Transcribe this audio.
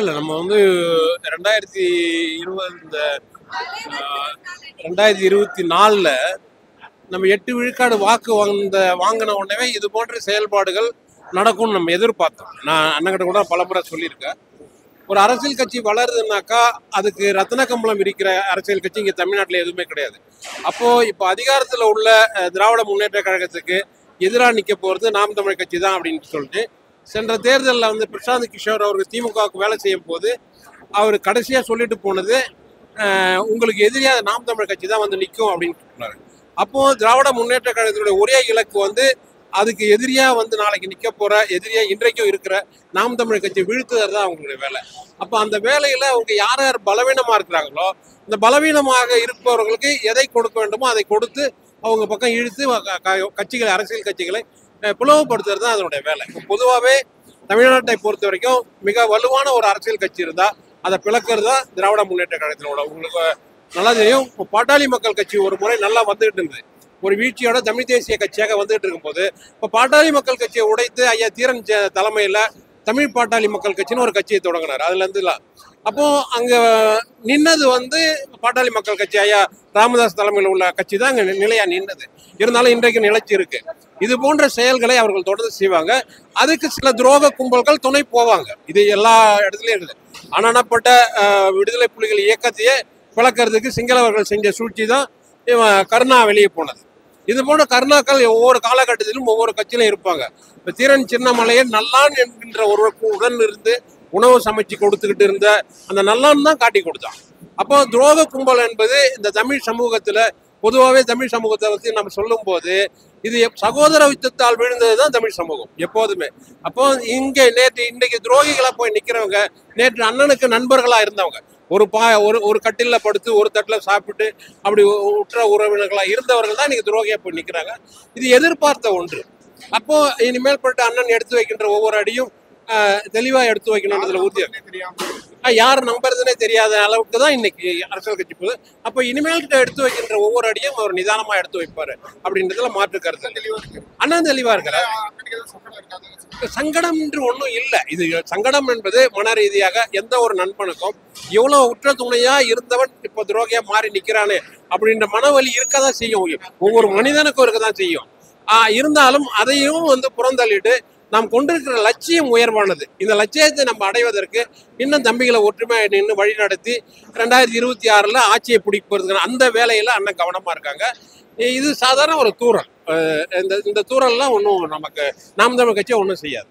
இல்ல நம்ம வந்து 2020 இந்த 2024ல நம்ம 8 விழுக்காடு வாக்கு வாங்கின உடனே இது போன்ற செயல்பாடுகள் நடக்கும்னு நம்ம எதிர்பார்த்தோம். நான் அண்ணங்கிட்ட கூட பலமுறை சொல்லியிருக்கேன். ஒரு அரசியல் கட்சி வளருதுன்னாக்கா அதுக்கு ரத்தின கம்பளம் விரிக்கிற அரசியல் கட்சி இங்கே தமிழ்நாட்டில் எதுவுமே கிடையாது. அப்போ இப்போ அதிகாரத்தில் உள்ள திராவிட முன்னேற்ற கழகத்துக்கு எதிராக நிற்க போகிறது நாம் தமிழ் கட்சி தான் அப்படின்னு சொல்லிட்டு சென்ற தேர்தலில் வந்து பிரசாந்த் கிஷோர் அவருக்கு திமுகவுக்கு வேலை செய்யும் போது அவர் கடைசியாக சொல்லிட்டு போனது உங்களுக்கு எதிரியாக நாம் தமிழ் கட்சி தான் வந்து நிற்கும் அப்படின்னு சொன்னார். அப்போ திராவிட முன்னேற்ற கழகத்தினுடைய ஒரே இலக்கு வந்து அதுக்கு எதிரியா வந்து நாளைக்கு நிற்க போற எதிரியா இன்றைக்கும் இருக்கிற நாம் தமிழ் கட்சி வீழ்த்துறது தான் அவங்களுடைய வேலை. அப்போ அந்த வேலையில அவங்க யார் யார் பலவீனமா இருக்கிறாங்களோ இந்த பலவீனமாக இருப்பவர்களுக்கு எதை கொடுக்க வேண்டுமோ அதை கொடுத்து அவங்க பக்கம் இழுத்து கட்சிகளை அரசியல் கட்சிகளை பிளவுபடுத்துறது தான் அதனுடைய வேலை. பொதுவாகவே தமிழ்நாட்டை பொறுத்த வரைக்கும் மிக வலுவான ஒரு அரசியல் கட்சி இருந்தா அதை பிளக்கிறது தான் திராவிட முன்னேற்ற கழகத்தினோட. உங்களுக்கு நல்லா தெரியும், இப்போ பாட்டாளி மக்கள் கட்சி ஒரு முறை நல்லா வந்துகிட்டு இருந்தது, ஒரு வீழ்ச்சியோட தமிழ் தேசிய கட்சியாக வந்துகிட்டு இருக்கும்போது இப்போ பாட்டாளி மக்கள் கட்சியை உடைத்து ஐயா தீரன் தலைமையில் தமிழ் பாட்டாளி மக்கள் கட்சின்னு ஒரு கட்சியை தொடங்கினார். அதுல இருந்துலாம் அப்போ அங்க நின்னது வந்து பாட்டாளி மக்கள் கட்சி ஐயா ராமதாஸ் தலைமையில் உள்ள கட்சி தான் அங்க நிலையா நின்னது. இருந்தாலும் இன்றைக்கு நிலைச்சி இருக்கு. இது போன்ற செயல்களை அவர்கள் தொடர்ந்து செய்வாங்க. அதுக்கு சில துரோக கும்பல்கள் துணை போவாங்க. இது எல்லா இடத்துலயும் இருக்குது. அனப்பட்ட விடுதலை புலிகள் இயக்கத்தையே பிளக்கிறதுக்கு சிங்களவர்கள் செஞ்ச சூழ்ச்சி தான் கருணா வெளியே போனது. இது போன்ற கருணாக்கள் ஒவ்வொரு காலகட்டத்திலும் ஒவ்வொரு கட்சியிலும் இருப்பாங்க. இப்ப தீரன் சின்னமலையை நல்லான் என்கின்ற ஒருவருக்கு உடன் இருந்து உணவு சமைச்சு கொடுத்துக்கிட்டு இருந்த அந்த நல்லான் தான் காட்டி கொடுத்தான். அப்போ துரோக கும்பல் என்பது இந்த தமிழ் சமூகத்துல பொதுவாகவே தமிழ் சமூகத்தை பற்றி நம்ம சொல்லும் போது இது சகோதர யுத்தத்தால் விழுந்ததுதான் தமிழ் சமூகம் எப்போதுமே. அப்போ இன்னைக்கு துரோகிகளா போய் நிக்கிறவங்க நேற்று அண்ணனுக்கு நண்பர்களா இருந்தவங்க, ஒரு கட்டில படுத்து ஒரு தட்டில் சாப்பிட்டு அப்படி உற்ற உறவினர்களா இருந்தவர்கள் தான் இன்னைக்கு துரோகியா போய் நிற்கிறாங்க. இது எதிர்பார்த்த ஒன்று. அப்போ இனிமேல் பட்டு அண்ணன் எடுத்து வைக்கின்ற ஒவ்வொரு அடியும் தெளிவா எடுத்து வைக்கணும்ன்றதுல உறுதியாக யார் நம்புறதுனே தெரியாத அளவுக்கு தான் இன்னைக்கு அரசியல் கட்சி போகுது. அப்போ இனிமேல் எடுத்து வைக்கின்ற ஒவ்வொரு அடியும் அவர் நிதானமா எடுத்து வைப்பாரு அப்படின்றதுல மாற்று கருத்து. அண்ணன் தெளிவா இருக்கிற சங்கடம் என்று ஒன்றும் இல்லை. இது சங்கடம் என்பது மன ரீதியாக எந்த ஒரு நண்பனுக்கும் எவ்வளவு உற்ற துணையா இருந்தவன் இப்ப துரோகியா மாறி நிக்கிறானே அப்படின்ற மனவலி இருக்கதான் செய்யும். ஒவ்வொரு மனிதனுக்கும் இருக்கதான் செய்யும். இருந்தாலும் அதையும் வந்து புறந்தள்ளிட்டு நாம் கொண்டிருக்கிற லட்சியம் உயர்வானது. இந்த லட்சியத்தை நம்ம அடைவதற்கு இன்னும் தம்பிகளை ஒற்றுமையாக நின்று வழி நடத்தி 2026 ஆட்சியை பிடிப்பதற்கான அந்த வேலையில அண்ணன் கவனமா இருக்காங்க. இது சாதாரண ஒரு தூரல். இந்த தூரல்லாம் ஒன்றும் நமக்கு நாம் தமிழ் கட்சியை ஒன்றும் செய்யாது.